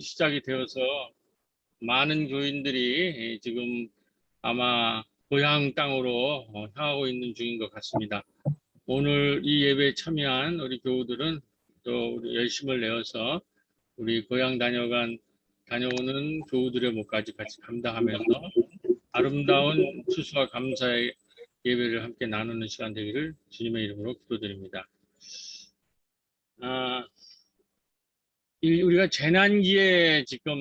시작이 되어서 많은 교인들이 지금 아마 고향 땅으로 향하고 있는 중인 것 같습니다. 오늘 이 예배에 참여한 우리 교우들은 또 우리 열심을 내어서 우리 고향 다녀오는 교우들의 몫까지 같이 감당하면서 아름다운 추수와 감사의 예배를 함께 나누는 시간 되기를 주님의 이름으로 기도드립니다. 우리가 재난기에 지금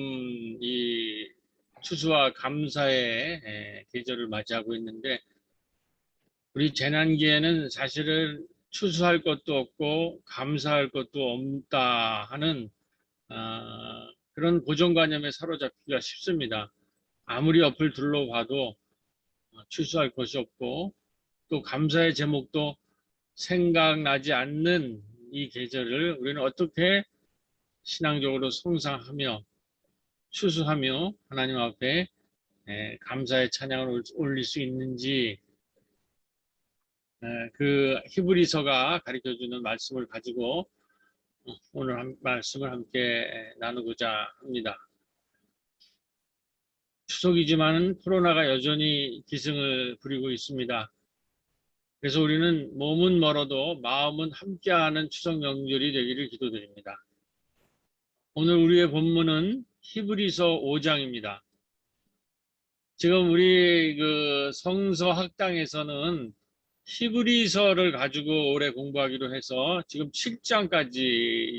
이 추수와 감사의 계절을 맞이하고 있는데, 우리 재난기에는 사실은 추수할 것도 없고 감사할 것도 없다 하는 그런 고정관념에 사로잡기가 쉽습니다. 아무리 옆을 둘러봐도 추수할 것이 없고 또 감사의 제목도 생각나지 않는 이 계절을 우리는 어떻게 신앙적으로 성상하며 추수하며 하나님 앞에 감사의 찬양을 올릴 수 있는지, 그 히브리서가 가르쳐주는 말씀을 가지고 오늘 말씀을 함께 나누고자 합니다. 추석이지만 코로나가 여전히 기승을 부리고 있습니다. 그래서 우리는 몸은 멀어도 마음은 함께하는 추석 명절이 되기를 기도드립니다. 오늘 우리의 본문은 히브리서 5장입니다. 지금 우리 그 성서 학당에서는 히브리서를 가지고 올해 공부하기로 해서 지금 7장까지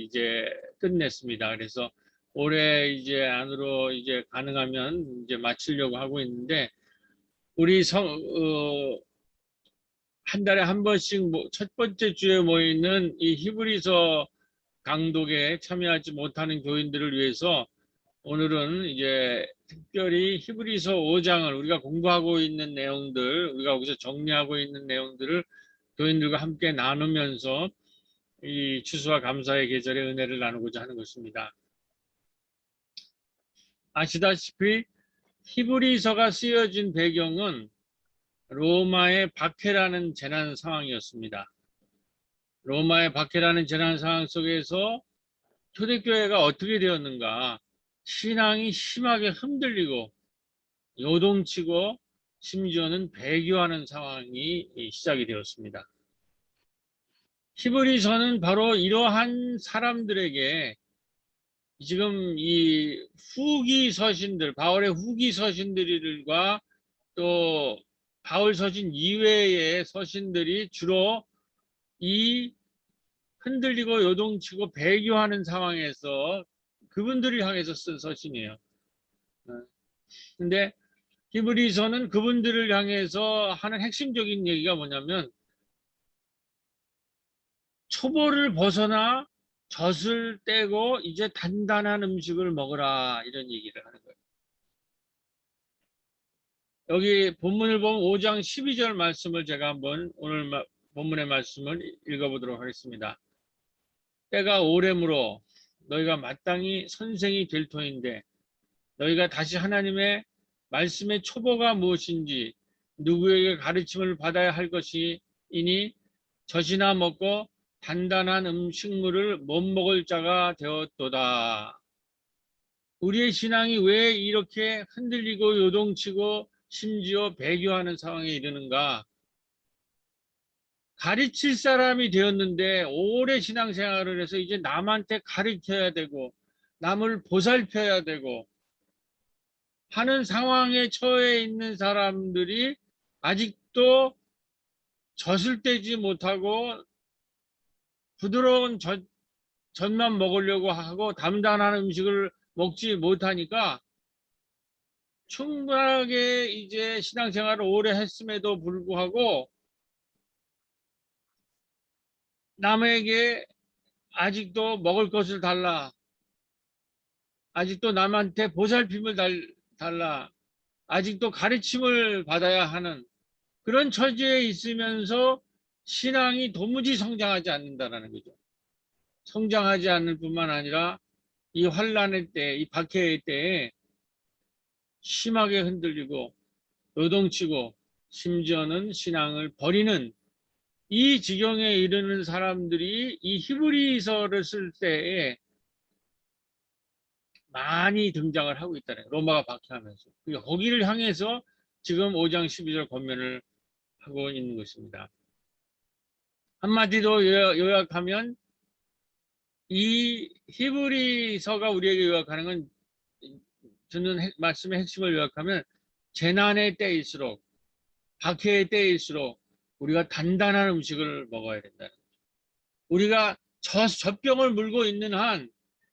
이제 끝냈습니다. 그래서 올해 이제 안으로 이제 가능하면 이제 마치려고 하고 있는데, 우리 한 달에 한 번씩 첫 번째 주에 모이는 이 히브리서 강독에 참여하지 못하는 교인들을 위해서 오늘은 이제 특별히 히브리서 5장을 우리가 공부하고 있는 내용들, 우리가 여기서 정리하고 있는 내용들을 교인들과 함께 나누면서 이 추수와 감사의 계절의 은혜를 나누고자 하는 것입니다. 아시다시피 히브리서가 쓰여진 배경은 로마의 박해라는 재난 상황이었습니다. 로마의 박해라는 재난 상황 속에서 초대교회가 어떻게 되었는가, 신앙이 심하게 흔들리고 요동치고 심지어는 배교하는 상황이 시작이 되었습니다. 히브리서는 바로 이러한 사람들에게 지금 이 후기 서신들, 바울의 후기 서신들과 또 바울 서신 이외의 서신들이 주로 이 흔들리고 요동치고 배교하는 상황에서 그분들을 향해서 쓴 서신이에요. 근데 히브리서는 그분들을 향해서 하는 핵심적인 얘기가 뭐냐면, 초보를 벗어나 젖을 떼고 이제 단단한 음식을 먹으라, 이런 얘기를 하는 거예요. 여기 본문을 보면 5장 12절 말씀을 제가 한번 오늘 본문의 말씀을 읽어보도록 하겠습니다. 때가 오래므로 너희가 마땅히 선생이 될 터인데, 너희가 다시 하나님의 말씀의 초보가 무엇인지 누구에게 가르침을 받아야 할 것이니 젖이나 먹고 단단한 음식물을 못 먹을 자가 되었도다. 우리의 신앙이 왜 이렇게 흔들리고 요동치고 심지어 배교하는 상황에 이르는가? 가르칠 사람이 되었는데 오래 신앙생활을 해서 이제 남한테 가르쳐야 되고 남을 보살펴야 되고 하는 상황에 처해 있는 사람들이 아직도 젖을 떼지 못하고 부드러운 젖만 먹으려고 하고 담단한 음식을 먹지 못하니까, 충분하게 이제 신앙생활을 오래 했음에도 불구하고 남에게 아직도 먹을 것을 달라, 아직도 남한테 보살핌을 달라, 아직도 가르침을 받아야 하는 그런 처지에 있으면서 신앙이 도무지 성장하지 않는다는 거죠. 성장하지 않을 뿐만 아니라 이 환란의 때, 이 박해의 때에 심하게 흔들리고 요동치고 심지어는 신앙을 버리는 이 지경에 이르는 사람들이 이 히브리서를 쓸 때에 많이 등장을 하고 있다는 거예요. 로마가 박해하면서. 그러니까 거기를 향해서 지금 5장 12절 권면을 하고 있는 것입니다. 한마디로 요약하면 이 히브리서가 우리에게 요약하는 건 듣는 말씀의 핵심을 요약하면 재난의 때일수록 박해의 때일수록 우리가 단단한 음식을 먹어야 된다는 거죠. 우리가 젖병을 물고 있는 한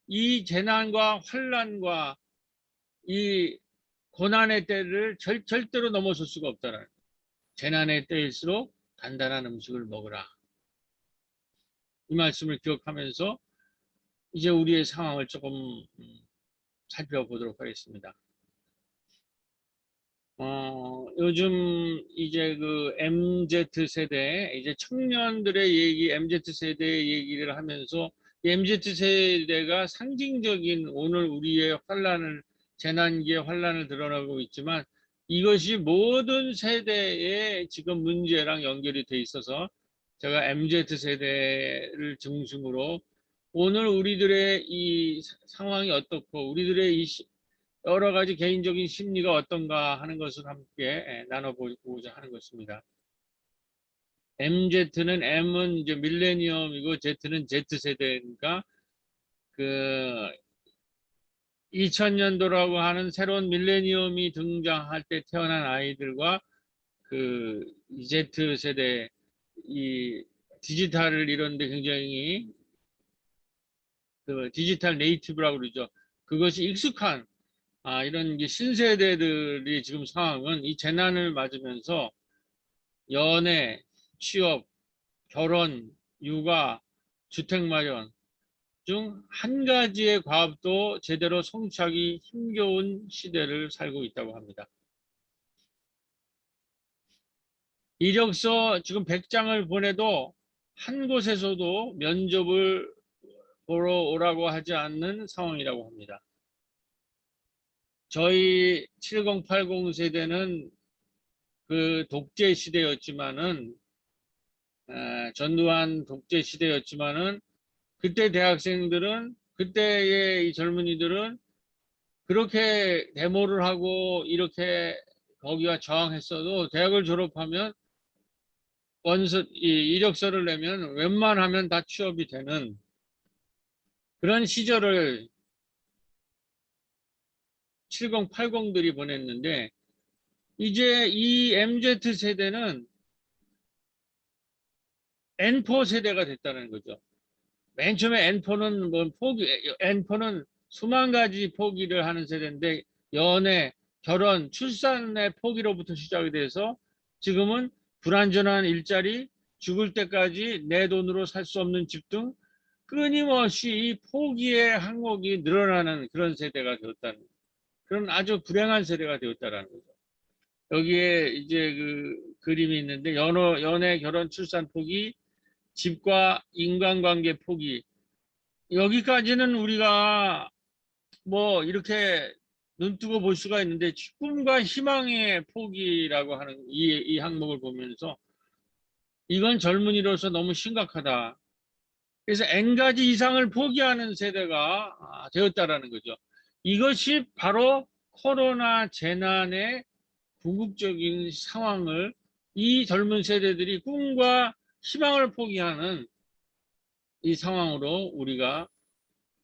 이 재난과 환난과 이 고난의 때를 절대로 넘어설 수가 없다는 거예요. 재난의 때일수록 단단한 음식을 먹으라. 이 말씀을 기억하면서 이제 우리의 상황을 조금 살펴보도록 하겠습니다. 요즘 이제 그 MZ 세대, 이제 청년들의 얘기, MZ 세대의 얘기를 하면서 MZ 세대가 상징적인 오늘 우리의 환란을, 재난기의 환란을 드러나고 있지만 이것이 모든 세대의 지금 문제랑 연결이 돼 있어서 제가 MZ 세대를 중심으로 오늘 우리들의 이 상황이 어떻고 우리들의 이 여러 가지 개인적인 심리가 어떤가 하는 것을 함께 나눠보고자 하는 것입니다. MZ는 M은 이제 밀레니엄이고 Z는 Z세대니까 그 2000년도라고 하는 새로운 밀레니엄이 등장할 때 태어난 아이들과 그 Z세대 이 디지털을 이루는데 굉장히 그 디지털 네이티브라고 그러죠. 그것이 익숙한 이런 신세대들이 지금 상황은 이 재난을 맞으면서 연애, 취업, 결혼, 육아, 주택 마련 중 한 가지의 과업도 제대로 성취하기 힘겨운 시대를 살고 있다고 합니다. 이력서 지금 100장을 보내도 한 곳에서도 면접을 보러 오라고 하지 않는 상황이라고 합니다. 저희 7080 세대는 그 독재 시대였지만은 전두환 독재 시대였지만은 그때 대학생들은 그때의 이 젊은이들은 그렇게 데모를 하고 이렇게 거기와 저항했어도 대학을 졸업하면 이력서를 내면 웬만하면 다 취업이 되는 그런 시절을 7080들이 보냈는데 이제 이 MZ 세대는 N4 세대가 됐다는 거죠. 맨 처음에 N4는 N4는 수만 가지 포기를 하는 세대인데 연애, 결혼, 출산의 포기로부터 시작이 돼서 지금은 불안전한 일자리, 죽을 때까지 내 돈으로 살 수 없는 집 등 끊임없이 이 포기의 항목이 늘어나는 그런 세대가 되었다는 그런 아주 불행한 세대가 되었다는 거죠. 여기에 이제 그 그림이 있는데 연애, 결혼, 출산 포기, 집과 인간관계 포기 여기까지는 우리가 뭐 이렇게 눈뜨고 볼 수가 있는데 꿈과 희망의 포기라고 하는 이 항목을 보면서 이건 젊은이로서 너무 심각하다. 그래서 N가지 이상을 포기하는 세대가 되었다라는 거죠. 이것이 바로 코로나 재난의 궁극적인 상황을 이 젊은 세대들이 꿈과 희망을 포기하는 이 상황으로 우리가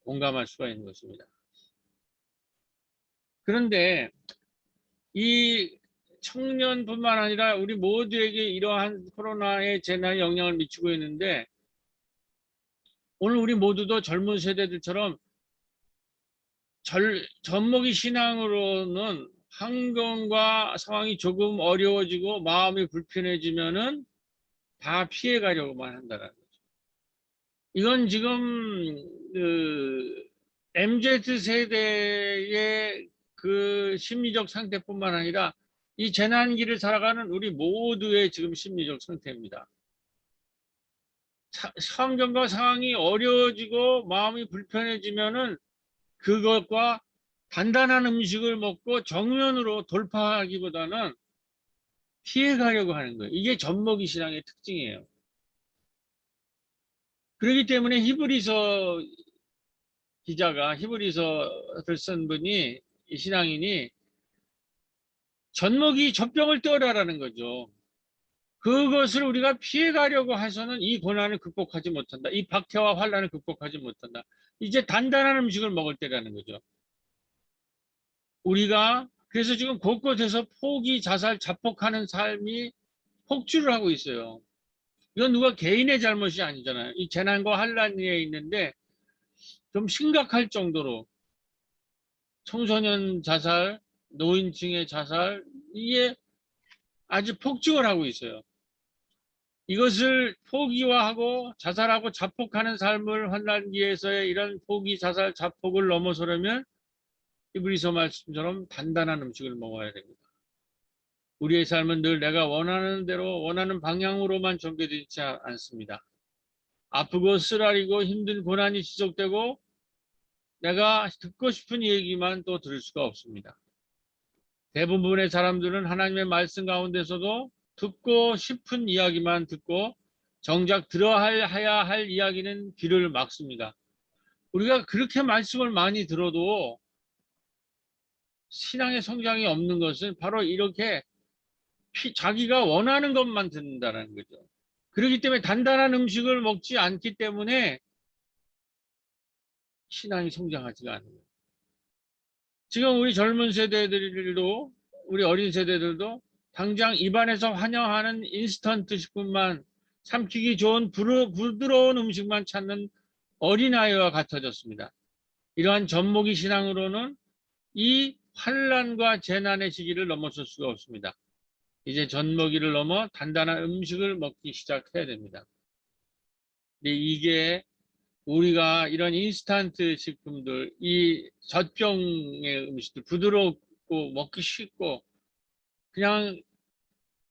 공감할 수가 있는 것입니다. 그런데 이 청년뿐만 아니라 우리 모두에게 이러한 코로나의 재난이 영향을 미치고 있는데 오늘 우리 모두도 젊은 세대들처럼 젖먹이 신앙으로는 환경과 상황이 조금 어려워지고 마음이 불편해지면은 다 피해가려고만 한다는 거죠. 이건 지금 그 MZ 세대의 그 심리적 상태뿐만 아니라 이 재난기를 살아가는 우리 모두의 지금 심리적 상태입니다. 환경과 상황이 어려워지고 마음이 불편해지면은 그것과 단단한 음식을 먹고 정면으로 돌파하기보다는 피해가려고 하는 거예요. 이게 젖먹이 신앙의 특징이에요. 그렇기 때문에 히브리서 기자가 히브리서를 쓴 분이 이 신앙인이 젖먹이 젖병을 떠라라는 거죠. 그것을 우리가 피해가려고 해서는 이 고난을 극복하지 못한다. 이 박해와 환난을 극복하지 못한다. 이제 단단한 음식을 먹을 때라는 거죠. 우리가 그래서 지금 곳곳에서 포기, 자살, 자폭하는 삶이 폭주를 하고 있어요. 이건 누가 개인의 잘못이 아니잖아요. 이 재난과 환난에 있는데 좀 심각할 정도로 청소년 자살, 노인층의 자살, 이게 아주 폭증을 하고 있어요. 이것을 포기화하고 자살하고 자폭하는 삶을 환난기에서의 이런 포기, 자살, 자폭을 넘어서려면 히브리서 말씀처럼 단단한 음식을 먹어야 됩니다. 우리의 삶은 늘 내가 원하는 대로 원하는 방향으로만 전개되지 않습니다. 아프고 쓰라리고 힘든 고난이 지속되고 내가 듣고 싶은 얘기만 또 들을 수가 없습니다. 대부분의 사람들은 하나님의 말씀 가운데서도 듣고 싶은 이야기만 듣고 정작 들어야 할 이야기는 귀를 막습니다. 우리가 그렇게 말씀을 많이 들어도 신앙의 성장이 없는 것은 바로 이렇게 자기가 원하는 것만 듣는다는 거죠. 그렇기 때문에 단단한 음식을 먹지 않기 때문에 신앙이 성장하지가 않는 거예요. 지금 우리 젊은 세대들도 우리 어린 세대들도 당장 입안에서 환영하는 인스턴트 식품만 삼키기 좋은 부드러운 음식만 찾는 어린아이와 같아졌습니다. 이러한 젖먹이 신앙으로는 이 환난과 재난의 시기를 넘어설 수가 없습니다. 이제 젖먹이를 넘어 단단한 음식을 먹기 시작해야 됩니다. 근데 이게 우리가 이런 인스턴트 식품들, 이 젖병의 음식들, 부드럽고 먹기 쉽고 그냥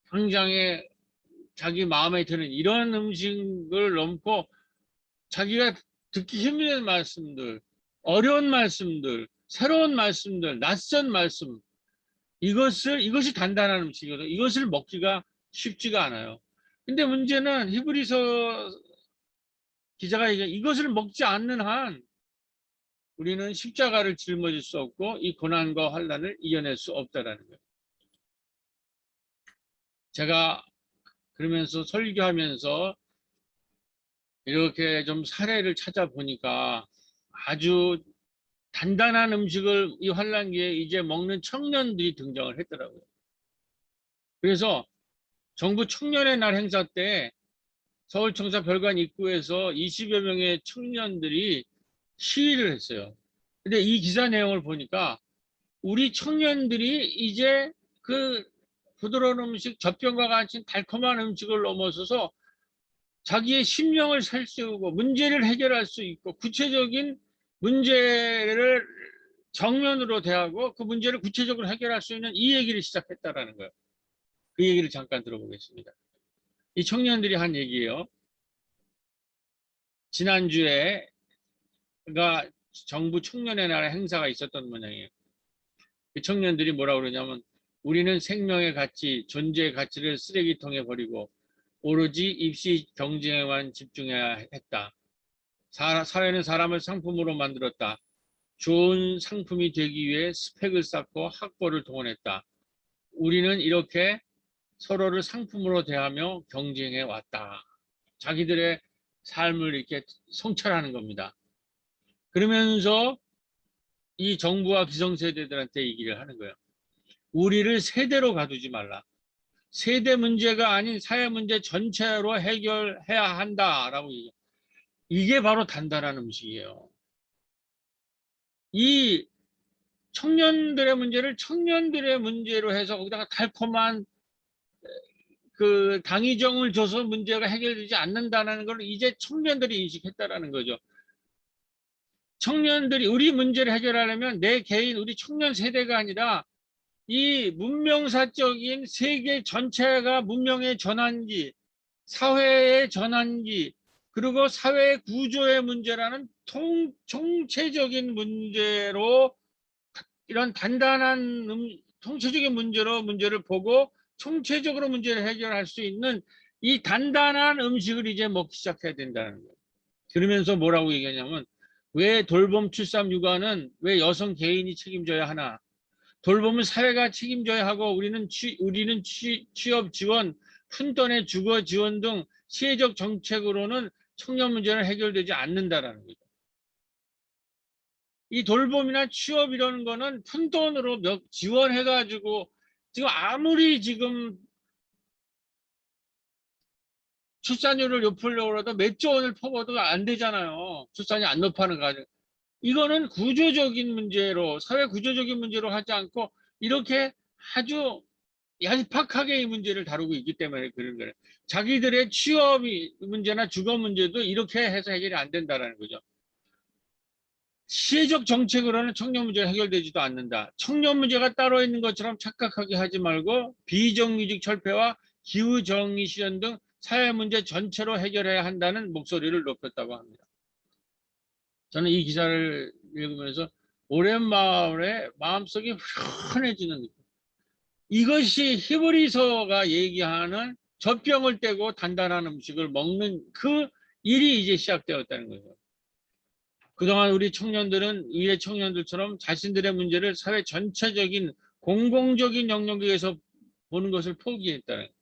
당장에 자기 마음에 드는 이런 음식을 넘고 자기가 듣기 힘든 말씀들, 어려운 말씀들, 새로운 말씀들, 낯선 말씀, 이것이 단단한 음식이거든요. 이것을 먹기가 쉽지가 않아요. 근데 문제는 히브리서 기자가 이것을 먹지 않는 한 우리는 십자가를 짊어질 수 없고 이 고난과 환난을 이겨낼 수 없다라는 거예요. 제가 그러면서 설교하면서 이렇게 좀 사례를 찾아보니까 아주 단단한 음식을 이 환난기에 이제 먹는 청년들이 등장을 했더라고요. 그래서 정부 청년의 날 행사 때 서울청사 별관 입구에서 20여 명의 청년들이 시위를 했어요. 근데 이 기사 내용을 보니까 우리 청년들이 이제 그 부드러운 음식, 젖병과 같이 달콤한 음식을 넘어서서 자기의 심령을 살피우고 문제를 해결할 수 있고 구체적인 문제를 정면으로 대하고 그 문제를 구체적으로 해결할 수 있는 이 얘기를 시작했다라는 거예요. 그 얘기를 잠깐 들어보겠습니다. 이 청년들이 한 얘기예요. 지난주에가 정부 청년의 날 행사가 있었던 모양이에요. 그 청년들이 뭐라고 그러냐면 우리는 생명의 가치, 존재의 가치를 쓰레기통에 버리고 오로지 입시 경쟁에만 집중해야 했다. 사회는 사람을 상품으로 만들었다. 좋은 상품이 되기 위해 스펙을 쌓고 학벌을 동원했다. 우리는 이렇게 서로를 상품으로 대하며 경쟁해 왔다. 자기들의 삶을 이렇게 성찰하는 겁니다. 그러면서 이 정부와 기성세대들한테 얘기를 하는 거예요. 우리를 세대로 가두지 말라. 세대 문제가 아닌 사회 문제 전체로 해결해야 한다라고 얘기해요. 이게 바로 단단한 음식이에요. 이 청년들의 문제를 청년들의 문제로 해서 거기다가 달콤한 그 당위정을 줘서 문제가 해결되지 않는다는 걸 이제 청년들이 인식했다라는 거죠. 청년들이 우리 문제를 해결하려면 내 개인 우리 청년 세대가 아니라 이 문명사적인 세계 전체가 문명의 전환기, 사회의 전환기, 그리고 사회 구조의 문제라는 총체적인 문제로 이런 단단한 총체적인 문제를 보고 총체적으로 문제를 해결할 수 있는 이 단단한 음식을 이제 먹기 시작해야 된다는 거예요. 그러면서 뭐라고 얘기하냐면 왜 돌봄 출산 육아는 왜 여성 개인이 책임져야 하나? 돌봄은 사회가 책임져야 하고 우리는 취업 지원, 푼돈의 주거 지원 등 시혜적 정책으로는 청년 문제는 해결되지 않는다라는 거죠. 이 돌봄이나 취업 이런 거는 푼돈으로 지원해가지고 지금 아무리 지금 출산율을 높이려고 해도 몇 조 원을 퍼부어도 안 되잖아요. 출산이 안 높아는 가정. 이거는 구조적인 문제로, 사회 구조적인 문제로 하지 않고 이렇게 아주 얄팍하게 이 문제를 다루고 있기 때문에 그런 거예요. 자기들의 취업 문제나 주거 문제도 이렇게 해서 해결이 안 된다는 거죠. 시혜적 정책으로는 청년 문제가 해결되지도 않는다. 청년 문제가 따로 있는 것처럼 착각하게 하지 말고 비정규직 철폐와 기후정의 실현 등 사회 문제 전체로 해결해야 한다는 목소리를 높였다고 합니다. 저는 이 기사를 읽으면서 오랜만에 마음속이 후련해지는 느낌. 이것이 히브리서가 얘기하는 젖병을 떼고 단단한 음식을 먹는 그 일이 이제 시작되었다는 거죠. 그동안 우리 청년들은 위의 청년들처럼 자신들의 문제를 사회 전체적인 공공적인 영역에서 보는 것을 포기했다는 거예요.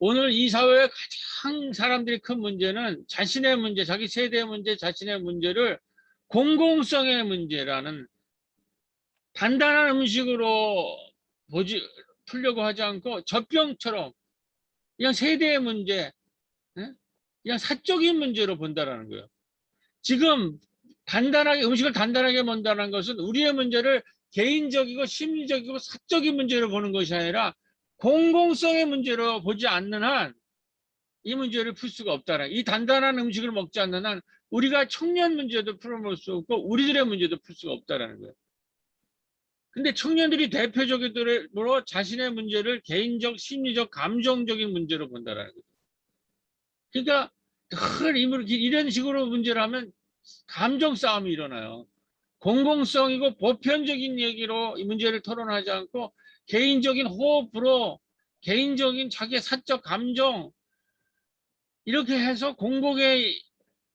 오늘 이 사회의 가장 사람들이 큰 문제는 자신의 문제, 자기 세대의 문제, 자신의 문제를 공공성의 문제라는 단단한 음식으로 풀려고 하지 않고 젖병처럼 그냥 세대의 문제, 그냥 사적인 문제로 본다라는 거예요. 지금 음식을 단단하게 본다는 것은 우리의 문제를 개인적이고 심리적이고 사적인 문제로 보는 것이 아니라 공공성의 문제로 보지 않는 한 이 문제를 풀 수가 없다는, 이 단단한 음식을 먹지 않는 한 우리가 청년 문제도 풀어볼 수 없고 우리들의 문제도 풀 수가 없다는 거예요. 근데 청년들이 대표적으로 자신의 문제를 개인적, 심리적, 감정적인 문제로 본다는 거죠. 그러니까 이런 식으로 문제를 하면 감정 싸움이 일어나요. 공공성이고 보편적인 얘기로 이 문제를 토론하지 않고 개인적인 호흡으로 개인적인 자기의 사적 감정 이렇게 해서 공공의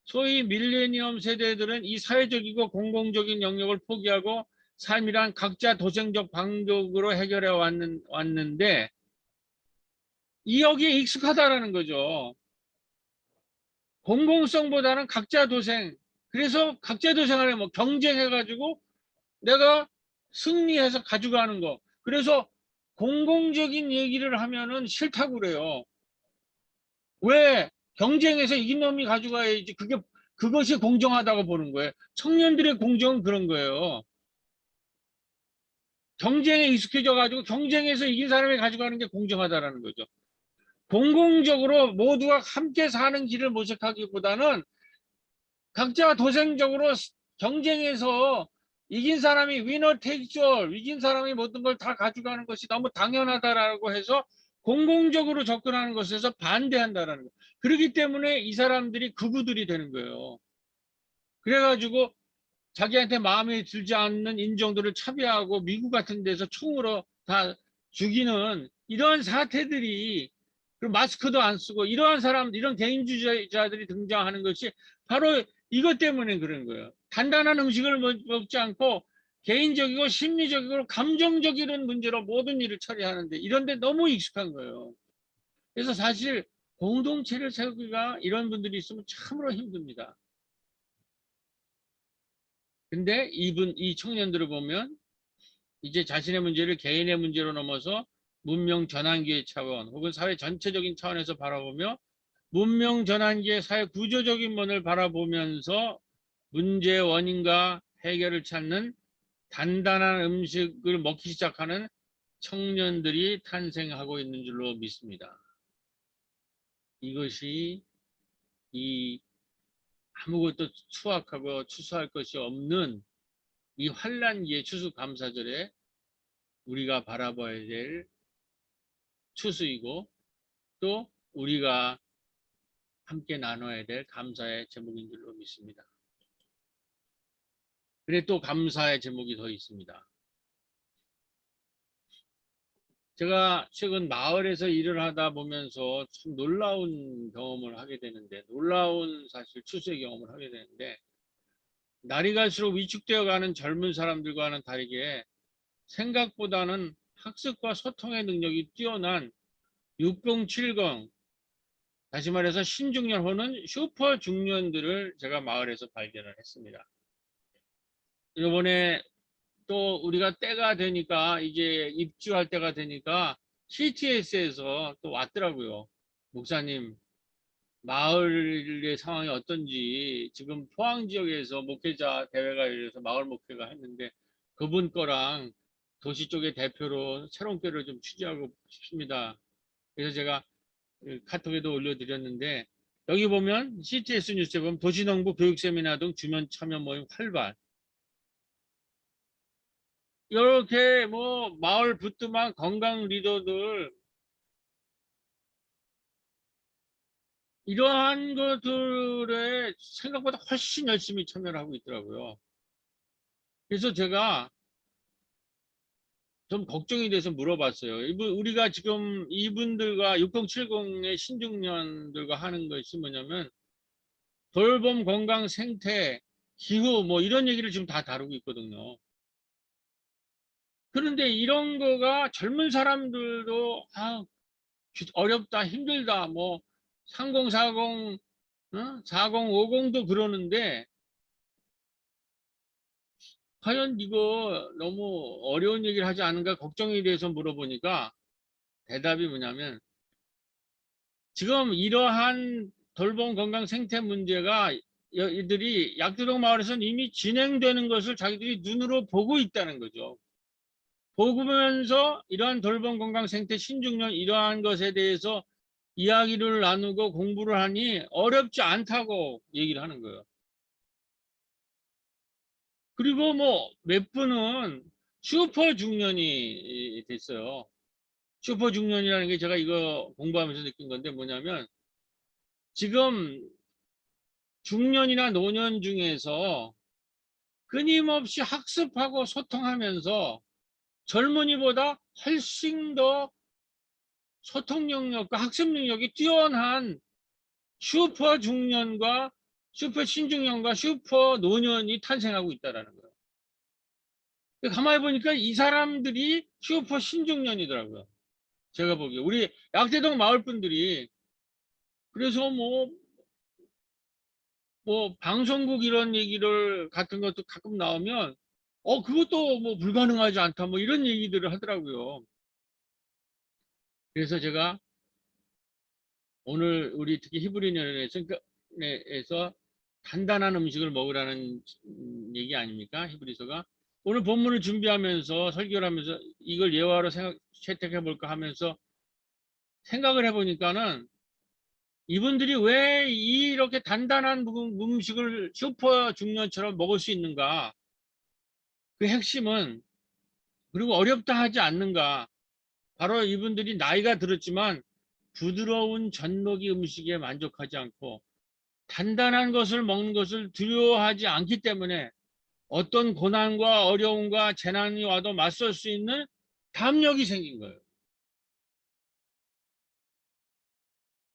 소위 밀레니엄 세대들은 이 사회적이고 공공적인 영역을 포기하고 삶이란 각자 도생적 방법으로 해결해 왔는데 이 여기에 익숙하다라는 거죠. 공공성보다는 각자 도생. 그래서 각자 도생하려 뭐 경쟁해가지고 내가 승리해서 가져가는 거. 그래서 공공적인 얘기를 하면은 싫다고 그래요. 왜? 경쟁에서 이긴 놈이 가져가야지. 그것이 공정하다고 보는 거예요. 청년들의 공정은 그런 거예요. 경쟁에 익숙해져 가지고 경쟁에서 이긴 사람이 가져가는 게 공정하다라는 거죠. 공공적으로 모두가 함께 사는 길을 모색하기보다는 각자 도생적으로 경쟁에서 이긴 사람이 위너 테이크 올, 이긴 사람이 모든 걸 다 가져가는 것이 너무 당연하다라고 해서 공공적으로 접근하는 것에서 반대한다라는 거예요. 그렇기 때문에 이 사람들이 극우들이 되는 거예요. 그래가지고 자기한테 마음에 들지 않는 인종들을 차별하고 미국 같은 데서 총으로 다 죽이는 이런 사태들이, 그리고 마스크도 안 쓰고 이러한 사람들, 이런 개인주의자들이 등장하는 것이 바로 이것 때문에 그런 거예요. 단단한 음식을 먹지 않고 개인적이고 심리적이고 감정적인 문제로 모든 일을 처리하는데 이런데 너무 익숙한 거예요. 그래서 사실 공동체를 세우기가 이런 분들이 있으면 참으로 힘듭니다. 근데 이 청년들을 보면 이제 자신의 문제를 개인의 문제로 넘어서 문명 전환기의 차원 혹은 사회 전체적인 차원에서 바라보며 문명 전환기의 사회 구조적인 면을 바라보면서 문제의 원인과 해결을 찾는 단단한 음식을 먹기 시작하는 청년들이 탄생하고 있는 줄로 믿습니다. 이것이 이 아무것도 수확하고 추수할 것이 없는 이 환란기의 추수감사절에 우리가 바라봐야 될 추수이고 또 우리가 함께 나눠야 될 감사의 제목인 줄로 믿습니다. 그래 또 감사의 제목이 더 있습니다. 제가 최근 마을에서 일을 하다 보면서 참 놀라운 경험을 하게 되는데, 놀라운 사실 추수의 경험을 하게 되는데, 날이 갈수록 위축되어 가는 젊은 사람들과는 다르게 생각보다는 학습과 소통의 능력이 뛰어난 6070, 다시 말해서 신중년 혹은 슈퍼 중년들을 제가 마을에서 발견을 했습니다. 이번에 또 우리가 때가 되니까 이제 입주할 때가 되니까 CTS에서 또 왔더라고요. 목사님, 마을의 상황이 어떤지 지금 포항 지역에서 목회자 대회가 열려서 마을 목회가 했는데 그분 거랑 도시 쪽의 대표로 새로운 교회를 좀 취재하고 싶습니다. 그래서 제가 카톡에도 올려드렸는데 여기 보면 CTS 뉴스에 보면 도시농부 교육세미나 등 주민 참여 모임 활발, 이렇게 뭐 마을 부뚜막 건강 리더들 이러한 것들에 생각보다 훨씬 열심히 참여를 하고 있더라고요. 그래서 제가 좀 걱정이 돼서 물어봤어요. 우리가 지금 이분들과 6070의 신중년들과 하는 것이 뭐냐면 돌봄, 건강, 생태, 기후 뭐 이런 얘기를 지금 다 다루고 있거든요. 그런데 이런 거가 젊은 사람들도 어렵다, 힘들다, 뭐 3040, 4050도 그러는데 과연 이거 너무 어려운 얘기를 하지 않은가 걱정이 돼서 물어보니까 대답이 뭐냐면 지금 이러한 돌봄 건강 생태 문제가 이들이 약도동 마을에서는 이미 진행되는 것을 자기들이 눈으로 보고 있다는 거죠. 보면서 이러한 돌봄 건강 생태 신중년 이러한 것에 대해서 이야기를 나누고 공부를 하니 어렵지 않다고 얘기를 하는 거예요. 그리고 뭐 몇 분은 슈퍼 중년이 됐어요. 슈퍼 중년이라는 게 제가 이거 공부하면서 느낀 건데 뭐냐면 지금 중년이나 노년 중에서 끊임없이 학습하고 소통하면서 젊은이보다 훨씬 더 소통 능력과 학습 능력이 뛰어난 슈퍼 중년과 슈퍼 신중년과 슈퍼 노년이 탄생하고 있다는 거예요. 가만히 보니까 이 사람들이 슈퍼 신중년이더라고요. 제가 보기에 우리 약대동 마을 분들이 그래서 뭐 방송국 이런 얘기를 같은 것도 가끔 나오면 그것도 뭐 불가능하지 않다 뭐 이런 얘기들을 하더라고요. 그래서 제가 오늘 우리 특히 히브리서에서 단단한 음식을 먹으라는 얘기 아닙니까? 히브리서가 오늘 본문을 준비하면서 설교를 하면서 이걸 예화로 채택해 볼까 하면서 생각을 해보니까는 이분들이 왜 이렇게 단단한 음식을 슈퍼 중년처럼 먹을 수 있는가? 그 핵심은 그리고 어렵다 하지 않는가? 바로 이분들이 나이가 들었지만 부드러운 젖먹이 음식에 만족하지 않고 단단한 것을 먹는 것을 두려워하지 않기 때문에 어떤 고난과 어려움과 재난이 와도 맞설 수 있는 담력이 생긴 거예요.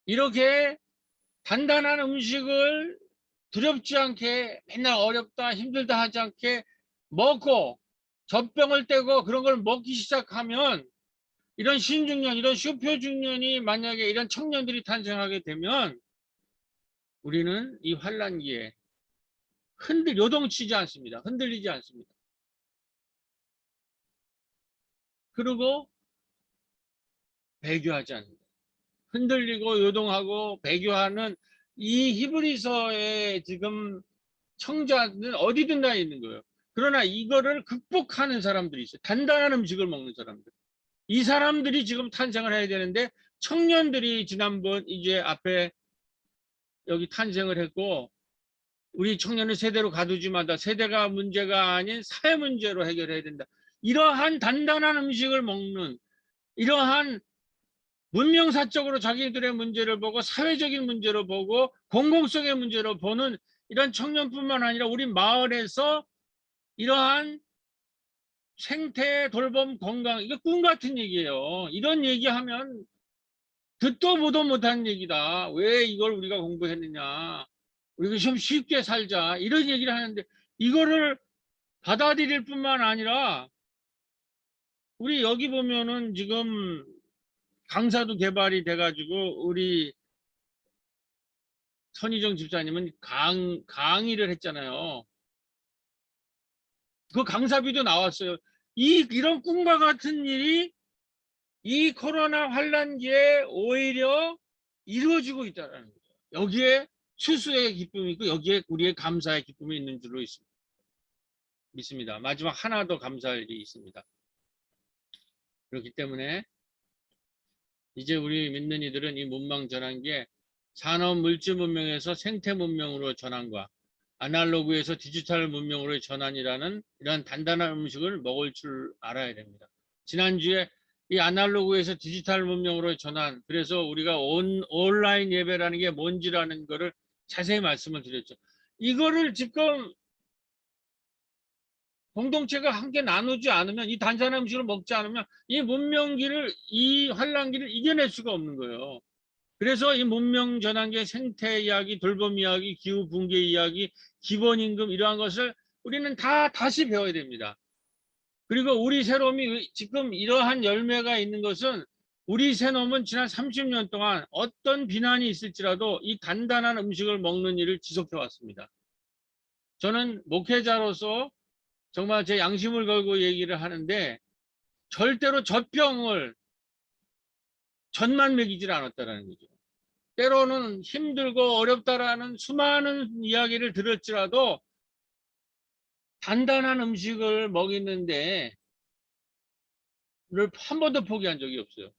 이렇게 단단한 음식을 두렵지 않게 맨날 어렵다 힘들다 하지 않게 먹고 젖병을 떼고 그런 걸 먹기 시작하면 이런 신중년 이런 슈퍼중년이 만약에 이런 청년들이 탄생하게 되면 우리는 이 환란기에 요동치지 않습니다. 흔들리지 않습니다. 그리고 배교하지 않는다. 흔들리고 요동하고 배교하는 이 히브리서의 지금 청자는 어디든 다 있는 거예요. 그러나 이거를 극복하는 사람들이 있어요. 단단한 음식을 먹는 사람들. 이 사람들이 지금 탄생을 해야 되는데 청년들이 지난번 이제 앞에 여기 탄생을 했고 우리 청년을 세대로 가두지마다 세대가 문제가 아닌 사회 문제로 해결해야 된다. 이러한 단단한 음식을 먹는 이러한 문명사적으로 자기들의 문제를 보고 사회적인 문제로 보고 공공성의 문제로 보는 이런 청년뿐만 아니라 우리 마을에서 이러한 생태, 돌봄, 건강 이거 꿈 같은 얘기예요. 이런 얘기하면 듣도 보도 못한 얘기다. 왜 이걸 우리가 공부했느냐. 우리가 좀 쉽게 살자. 이런 얘기를 하는데 이거를 받아들일 뿐만 아니라 우리 여기 보면은 지금 강사도 개발이 돼가지고 우리 선희정 집사님은 강의를 했잖아요. 그 강사비도 나왔어요. 이런 꿈과 같은 일이 이 코로나 환란기에 오히려 이루어지고 있다는 거죠. 여기에 추수의 기쁨이 있고 여기에 우리의 감사의 기쁨이 있는 줄로 믿습니다. 마지막 하나 더 감사할 일이 있습니다. 그렇기 때문에 이제 우리 믿는 이들은 이 문명 전환기에 산업 물질 문명에서 생태 문명으로 전환과 아날로그에서 디지털 문명으로의 전환이라는 이런 단단한 음식을 먹을 줄 알아야 됩니다. 지난주에 이 아날로그에서 디지털 문명으로의 전환, 그래서 우리가 온라인 예배라는 게 뭔지라는 거를 자세히 말씀을 드렸죠. 이거를 지금 공동체가 함께 나누지 않으면, 이 단단한 음식을 먹지 않으면 이 문명기를, 이 환란기를 이겨낼 수가 없는 거예요. 그래서 이 문명 전환기의 생태 이야기, 돌봄 이야기, 기후 붕괴 이야기, 기본임금 이러한 것을 우리는 다시 배워야 됩니다. 그리고 우리 새롬이 지금 이러한 열매가 있는 것은, 우리 새롬은 지난 30년 동안 어떤 비난이 있을지라도 이 단단한 음식을 먹는 일을 지속해 왔습니다. 저는 목회자로서 정말 제 양심을 걸고 얘기를 하는데, 절대로 젖병을 젖만 먹이질 않았다는 거죠. 때로는 힘들고 어렵다라는 수많은 이야기를 들었지라도 단단한 음식을 먹이는데 한 번도 포기한 적이 없어요.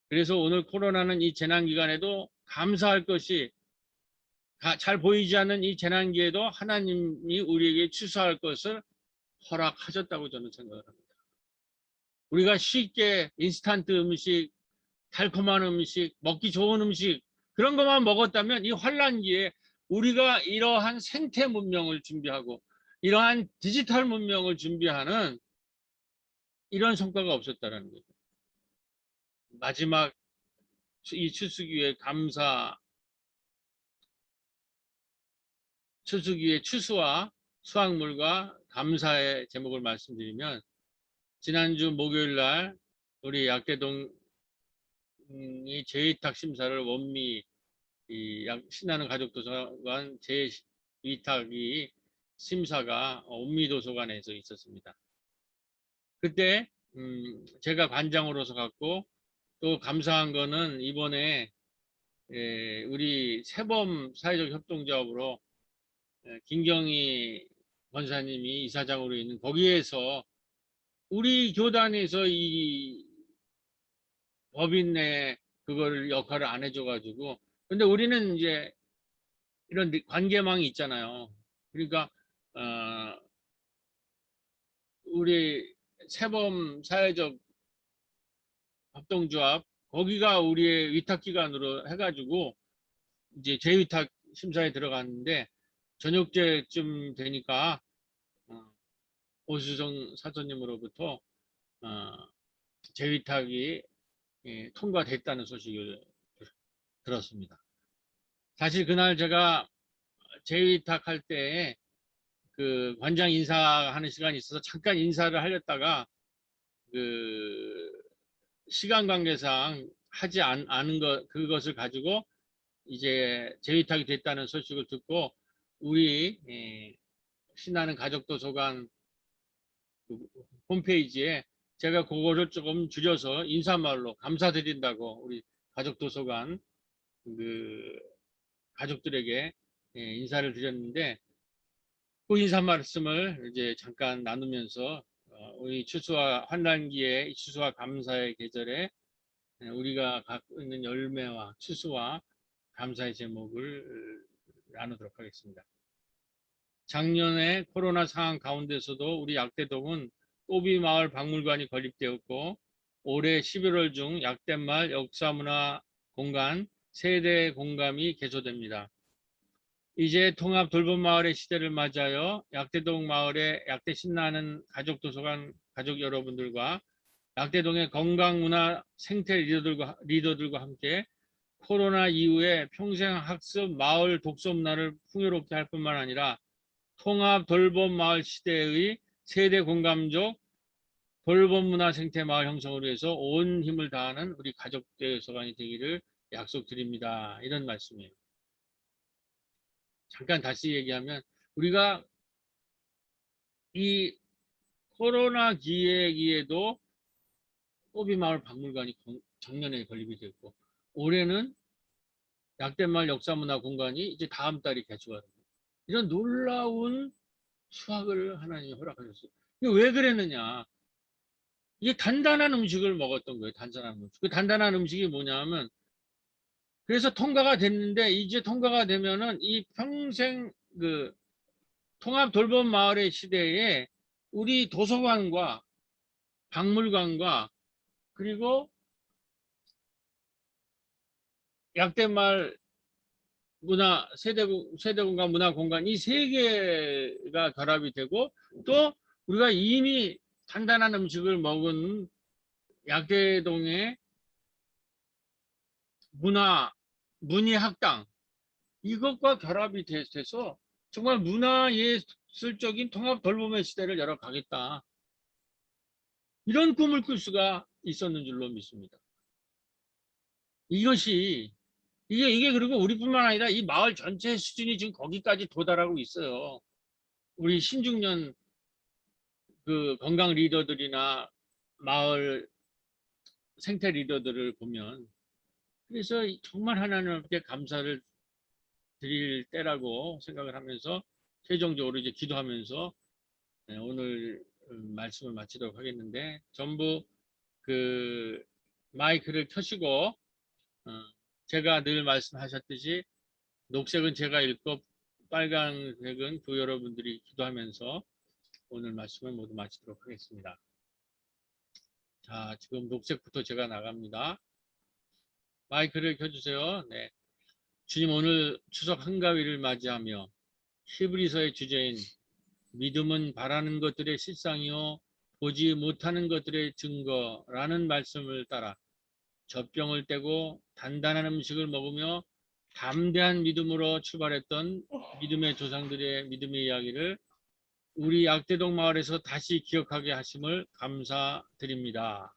그래서 오늘 코로나는 이 재난기간에도 감사할 것이, 잘 보이지 않는 이 재난기에도 하나님이 우리에게 추수할 것을 허락하셨다고 저는 생각을 합니다. 우리가 쉽게 인스턴트 음식, 달콤한 음식, 먹기 좋은 음식, 그런 것만 먹었다면 이 환란기에 우리가 이러한 생태 문명을 준비하고 이러한 디지털 문명을 준비하는 이런 성과가 없었다는 거죠. 마지막 이 추수기의 추수기의 추수와 수확물과 감사의 제목을 말씀드리면, 지난주 목요일 날 우리 약대동이 재위탁 심사를 원미 신나는 가족도서관 재위탁이 심사가 원미도서관에서 있었습니다. 그때 제가 관장으로서 갔고, 또 감사한 거는 이번에 우리 세범 사회적 협동조합으로 김경희 권사님이 이사장으로 있는 거기에서 우리 교단에서 이 법인 내 그걸 역할을 안 해줘가지고, 근데 우리는 이제 이런 관계망이 있잖아요. 그러니까 우리 세범 사회적 협동조합 거기가 우리의 위탁기관으로 해가지고 이제 재위탁 심사에 들어갔는데, 저녁때쯤 되니까 오수정 사도님으로부터 재위탁이 통과됐다는 소식을 들었습니다. 사실 그날 제가 재위탁할 때 그 관장 인사하는 시간이 있어서 잠깐 인사를 하렸다가 그 시간 관계상 하지 않은 그것을 가지고 이제 재위탁이 됐다는 소식을 듣고, 우리 신나는 가족도서관 홈페이지에 제가 그거를 조금 줄여서 인사말로 감사드린다고 우리 가족도서관 그 가족들에게 인사를 드렸는데, 그 인사 말씀을 이제 잠깐 나누면서 우리 추수와 환란기의 추수와 감사의 계절에 우리가 갖고 있는 열매와 추수와 감사의 제목을 나누도록 하겠습니다. 작년에 코로나 상황 가운데서도 우리 약대동은 또비마을 박물관이 건립되었고, 올해 11월 중 약대마을 역사문화 공간 세대 공감이 개소됩니다. 이제 통합 돌봄마을의 시대를 맞아요. 약대동 마을의 약대 신나는 가족도서관 가족 여러분들과 약대동의 건강문화 생태 리더들과 함께 코로나 이후에 평생 학습 마을 독서 문화를 풍요롭게 할 뿐만 아니라 통합 돌봄 마을 시대의 세대 공감적 돌봄 문화 생태 마을 형성을 위해서 온 힘을 다하는 우리 가족대서관이 되기를 약속드립니다. 이런 말씀이에요. 잠깐 다시 얘기하면 우리가 이 코로나 기회기에도 꼬비마을 박물관이 작년에 건립이 됐고 올해는 약대마을 역사문화공간이 이제 다음 달이 개조가 됩니다. 이런 놀라운 수확을 하나님이 허락하셨어요. 이게 왜 그랬느냐? 이게 단단한 음식을 먹었던 거예요. 단단한 음식. 그 단단한 음식이 뭐냐면 그래서 통과가 됐는데 이제 통과가 되면은 이 평생 그 통합 돌봄 마을의 시대에 우리 도서관과 박물관과 그리고 약대마을 문화 세대공간 문화공간 이 세 개가 결합이 되고 또 우리가 이미 단단한 음식을 먹은 약대동의 문희학당 이것과 결합이 돼서 정말 문화예술적인 통합 돌봄의 시대를 열어가겠다. 이런 꿈을 꿀 수가 있었는 줄로 믿습니다. 이게 그리고 우리뿐만 아니라 이 마을 전체 수준이 지금 거기까지 도달하고 있어요. 우리 신중년 그 건강 리더들이나 마을 생태 리더들을 보면 그래서 정말 하나님께 감사를 드릴 때라고 생각을 하면서 최종적으로 이제 기도하면서 오늘 말씀을 마치도록 하겠는데 전부 그 마이크를 켜시고 제가 늘 말씀하셨듯이 녹색은 제가 읽고 빨간색은 그 여러분들이 기도하면서 오늘 말씀을 모두 마치도록 하겠습니다. 자, 지금 녹색부터 제가 나갑니다. 마이크를 켜주세요. 네. 주님 오늘 추석 한가위를 맞이하며 히브리서의 주제인 믿음은 바라는 것들의 실상이요 보지 못하는 것들의 증거라는 말씀을 따라 젖병을 떼고 단단한 음식을 먹으며 담대한 믿음으로 출발했던 믿음의 조상들의 믿음의 이야기를 우리 약대동 마을에서 다시 기억하게 하심을 감사드립니다.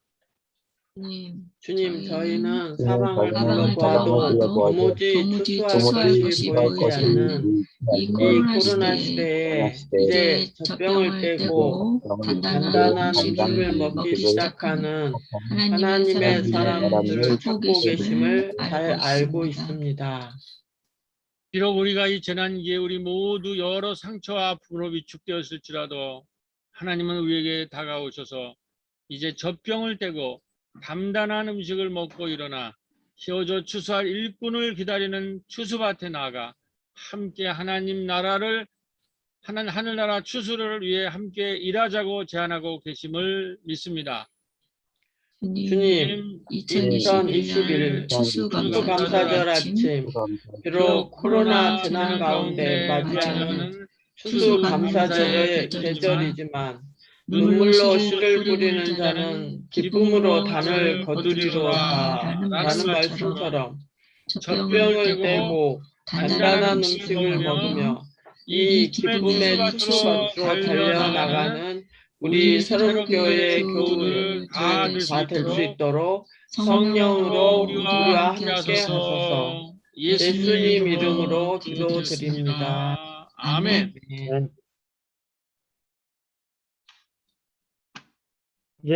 주님, 저희는 사방을 둘러보아도 도무지 추수할 것이 보이지 않는 이 코로나 시대에 이제 젖병을 떼고 단단한 음식을 먹기 시작하는 하나님의 사람들을 찾고 계심을 잘 알고 있습니다. 비록 우리가 이 재난기에 우리 모두 여러 상처와 아픔으로 위축되었을지라도 하나님은 우리에게 다가오셔서 이제 젖병을 떼고 담단한 음식을 먹고 일어나 휘어져 추수할 일꾼을 기다리는 추수밭에 나가 함께 하나님 나라를 하늘나라 추수를 위해 함께 일하자고 제안하고 계심을 믿습니다. 주님, 2021 추수감사절 아침 비록 코로나 재난 가운데 맞이하는 추수감사절의 계절이지만 눈물로 씨를 뿌리는 자는 기쁨으로 단을 거두리로다 라는 말씀처럼 젖병을 떼고 단단한 음식을 먹으며 이 기쁨의 추수밭으로 달려나가는 우리 새롭교회의 교우들 다 될 수 있도록 성령으로 우리와 함께 하소서. 예수님 이름으로 기도드립니다. 아멘.